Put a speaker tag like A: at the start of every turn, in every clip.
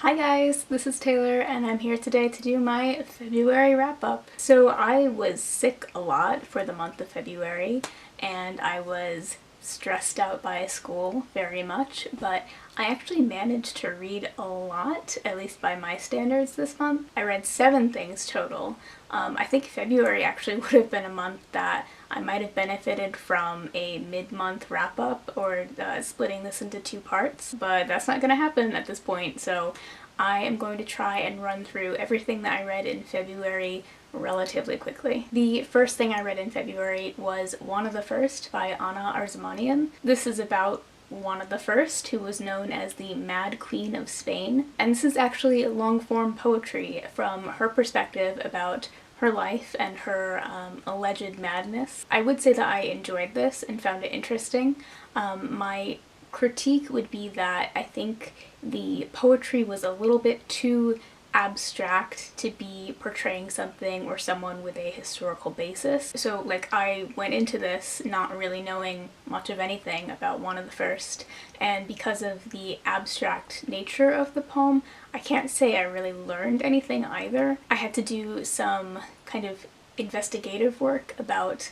A: Hi guys, this is Taylor and I'm here today to do my February wrap-up. So I was sick a lot for the month of February and I was stressed out by school very much, but I actually managed to read a lot, at least by my standards this month. I read 7 things total. I think February actually would have been a month that I might have benefited from a mid-month wrap-up or splitting this into 2 parts, but that's not going to happen at this point, so I am going to try and run through everything that I read in February relatively quickly. The first thing I read in February was Juana the First by Anna Arzamanian. This is about Juana the First, who was known as the Mad Queen of Spain, and this is actually long-form poetry from her perspective about her life and her alleged madness. I would say that I enjoyed this and found it interesting. My critique would be that I think the poetry was a little bit too abstract to be portraying something or someone with a historical basis. So I went into this not really knowing much of anything about Juana the First, and because of the abstract nature of the poem, I can't say I really learned anything either. I had to do some kind of investigative work about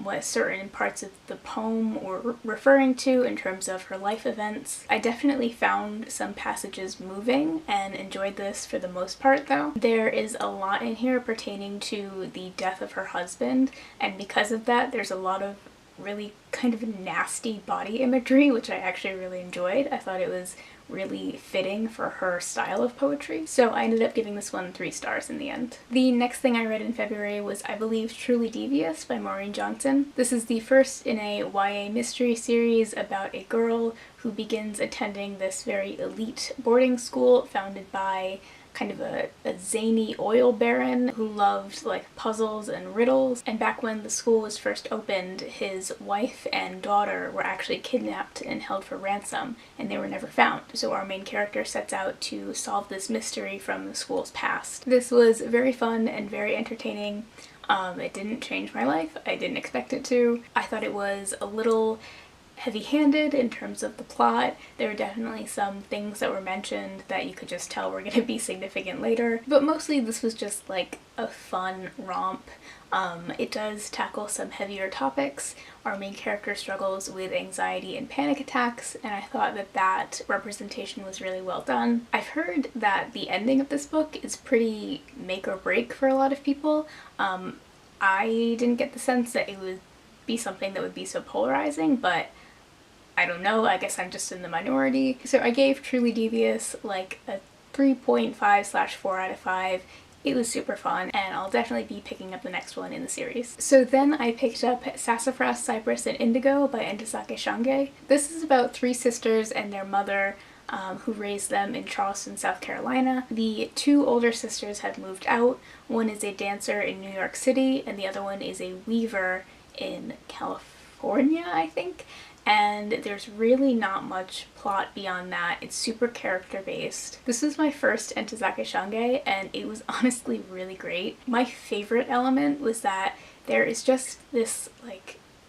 A: what certain parts of the poem were referring to in terms of her life events. I definitely found some passages moving and enjoyed this for the most part though. There is a lot in here pertaining to the death of her husband, and because of that there's a lot of really kind of nasty body imagery, which I actually really enjoyed. I thought it was really fitting for her style of poetry, so I ended up giving this one 3 stars in the end. The next thing I read in February was I Believe Truly Devious by Maureen Johnson. This is the first in a YA mystery series about a girl who begins attending this very elite boarding school founded by kind of a zany oil baron who loved puzzles and riddles, and back when the school was first opened, his wife and daughter were actually kidnapped and held for ransom, and they were never found. So our main character sets out to solve this mystery from the school's past. This was very fun and very entertaining. It didn't change my life. I didn't expect it to. I thought it was a little heavy-handed in terms of the plot. There were definitely some things that were mentioned that you could just tell were going to be significant later, but mostly this was just a fun romp. It does tackle some heavier topics. Our main character struggles with anxiety and panic attacks, and I thought that that representation was really well done. I've heard that the ending of this book is pretty make or break for a lot of people. I didn't get the sense that it would be something that would be so polarizing, but I don't know, I guess I'm just in the minority. So I gave Truly Devious a 3.5/4 out of 5. It was super fun, and I'll definitely be picking up the next one in the series. So then I picked up Sassafras, Cypress, and Indigo by Ntozake Shange. This is about 3 sisters and their mother who raised them in Charleston, South Carolina. The 2 older sisters have moved out. One is a dancer in New York City, and the other one is a weaver in California, I think. And there's really not much plot beyond that. It's super character based. This was my first Ntozake Shange, and it was honestly really great. My favorite element was that there is just this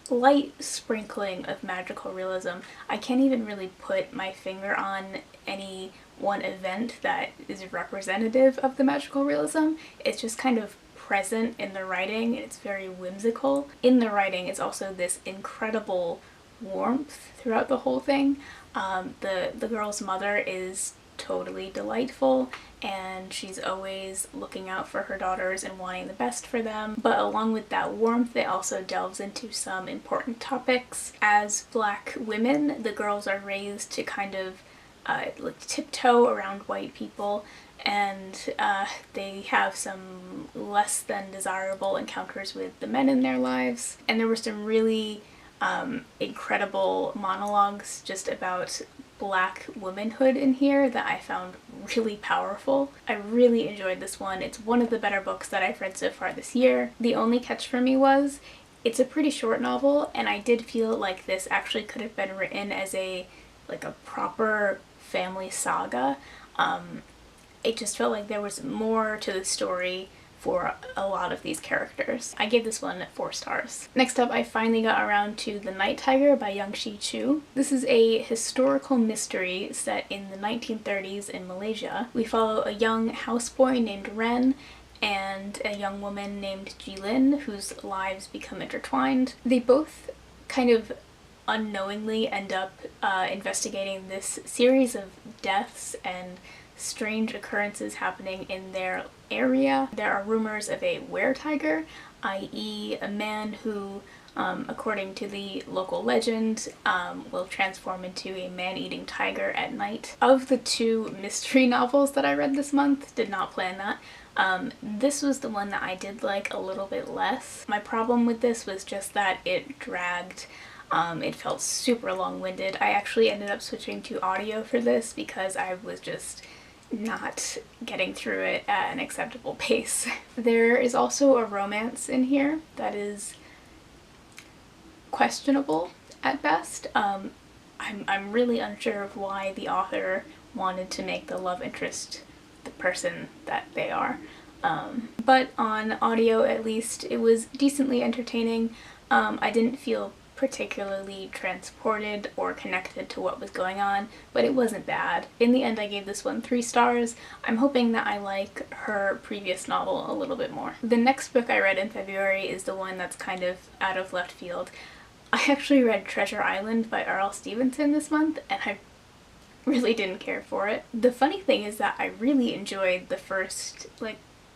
A: light sprinkling of magical realism. I can't even really put my finger on any one event that is representative of the magical realism. It's just kind of present in the writing, and it's very whimsical. In the writing is also this incredible warmth throughout the whole thing. The girl's mother is totally delightful, and she's always looking out for her daughters and wanting the best for them. But along with that warmth, it also delves into some important topics. As Black women, the girls are raised to kind of tiptoe around white people, and they have some less than desirable encounters with the men in their lives. And there were some really incredible monologues just about Black womanhood in here that I found really powerful. I really enjoyed this one. It's one of the better books that I've read so far this year. The only catch for me was it's a pretty short novel, and I did feel like this actually could have been written as a proper family saga. It just felt like there was more to the story for a lot of these characters. I gave this one 4 stars. Next up, I finally got around to The Night Tiger by Young-shi Chu. This is a historical mystery set in the 1930s in Malaysia. We follow a young houseboy named Ren and a young woman named Jilin, whose lives become intertwined. They both kind of unknowingly end up investigating this series of deaths and strange occurrences happening in their area. There are rumors of a were-tiger, i.e. a man who, according to the local legend, will transform into a man-eating tiger at night. Of the 2 mystery novels that I read this month, did not plan that, this was the one that I did like a little bit less. My problem with this was just that it dragged. It felt super long-winded. I actually ended up switching to audio for this because I was just not getting through it at an acceptable pace. There is also a romance in here that is questionable at best. I'm really unsure of why the author wanted to make the love interest the person that they are. But on audio at least, it was decently entertaining. I didn't feel particularly transported or connected to what was going on, but it wasn't bad. In the end, I gave this one 3 stars. I'm hoping that I like her previous novel a little bit more. The next book I read in February is the one that's kind of out of left field. I actually read Treasure Island by R.L. Stevenson this month, and I really didn't care for it. The funny thing is that I really enjoyed the first,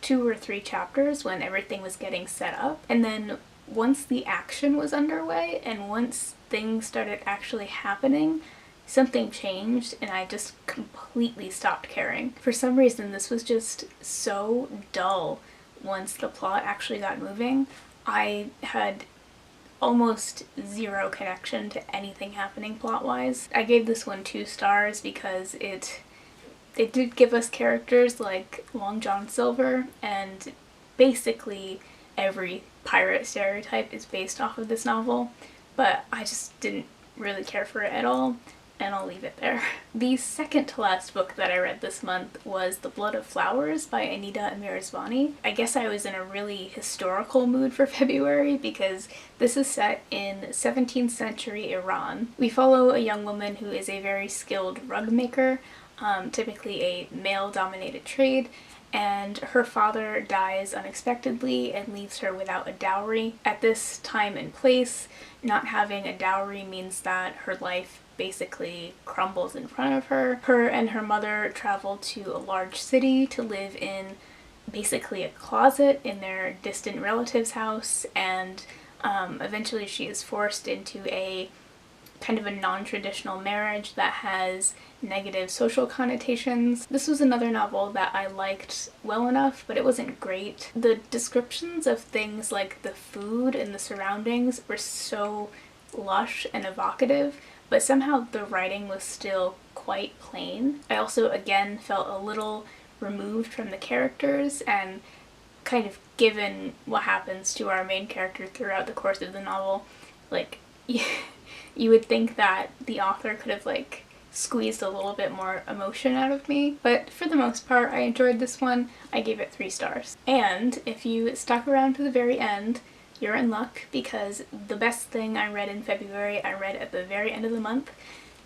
A: 2 or 3 chapters when everything was getting set up, and then once the action was underway and once things started actually happening, something changed and I just completely stopped caring. For some reason, this was just so dull once the plot actually got moving. I had almost zero connection to anything happening plot-wise. I gave this one 2 stars because it did give us characters like Long John Silver, and basically every pirate stereotype is based off of this novel, but I just didn't really care for it at all, and I'll leave it there. The second to last book that I read this month was The Blood of Flowers by Anita Amirzvani. I guess I was in a really historical mood for February because this is set in 17th century Iran. We follow a young woman who is a very skilled rug maker, typically a male-dominated trade, and her father dies unexpectedly and leaves her without a dowry. At this time and place, not having a dowry means that her life basically crumbles in front of her. Her and her mother travel to a large city to live in basically a closet in their distant relative's house, and eventually she is forced into a kind of a non-traditional marriage that has negative social connotations. This was another novel that I liked well enough, but it wasn't great. The descriptions of things like the food and the surroundings were so lush and evocative, but somehow the writing was still quite plain. I also, again, felt a little removed from the characters, and kind of given what happens to our main character throughout the course of the novel, you would think that the author could have squeezed a little bit more emotion out of me, but for the most part I enjoyed this one. I gave it 3 stars. And if you stuck around to the very end, you're in luck, because the best thing I read in February I read at the very end of the month.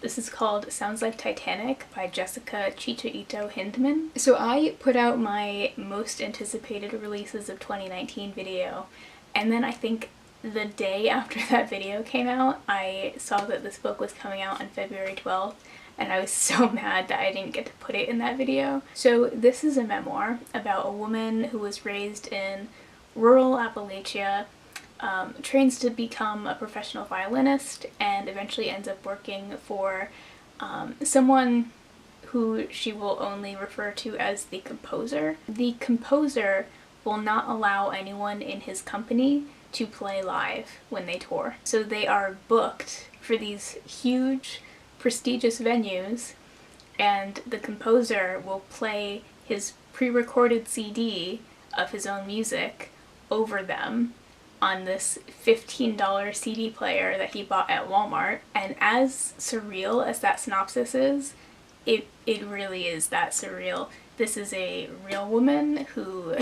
A: This is called Sounds Like Titanic by Jessica Chicho Hindman. So I put out my most anticipated releases of 2019 video, and then I think the day after that video came out, I saw that this book was coming out on February 12th, and I was so mad that I didn't get to put it in that video. So this is a memoir about a woman who was raised in rural Appalachia, trains to become a professional violinist, and eventually ends up working for someone who she will only refer to as the composer. The composer will not allow anyone in his company to play live when they tour. So they are booked for these huge, prestigious venues, and the composer will play his pre-recorded CD of his own music over them on this $15 CD player that he bought at Walmart. And as surreal as that synopsis is, it really is that surreal. This is a real woman who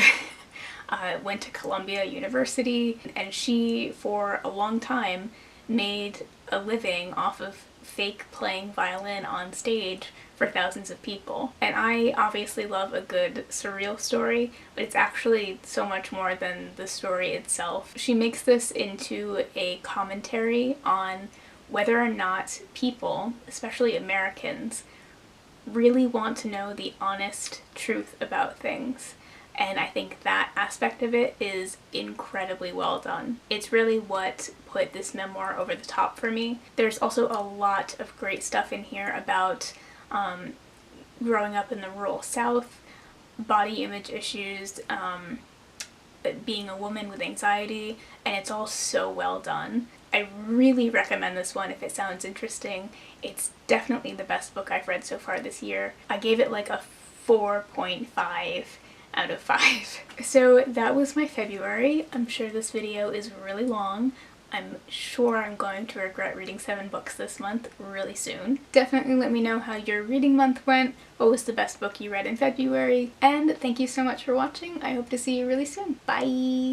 A: went to Columbia University, and she, for a long time, made a living off of fake playing violin on stage for thousands of people. And I obviously love a good surreal story, but it's actually so much more than the story itself. She makes this into a commentary on whether or not people, especially Americans, really want to know the honest truth about things. And I think that aspect of it is incredibly well done. It's really what put this memoir over the top for me. There's also a lot of great stuff in here about growing up in the rural South, body image issues, being a woman with anxiety, and it's all so well done. I really recommend this one if it sounds interesting. It's definitely the best book I've read so far this year. I gave it like a 4.5 out of 5. So that was my February. I'm sure this video is really long. I'm sure I'm going to regret reading 7 books this month really soon. Definitely let me know how your reading month went, what was the best book you read in February, and thank you so much for watching. I hope to see you really soon. Bye!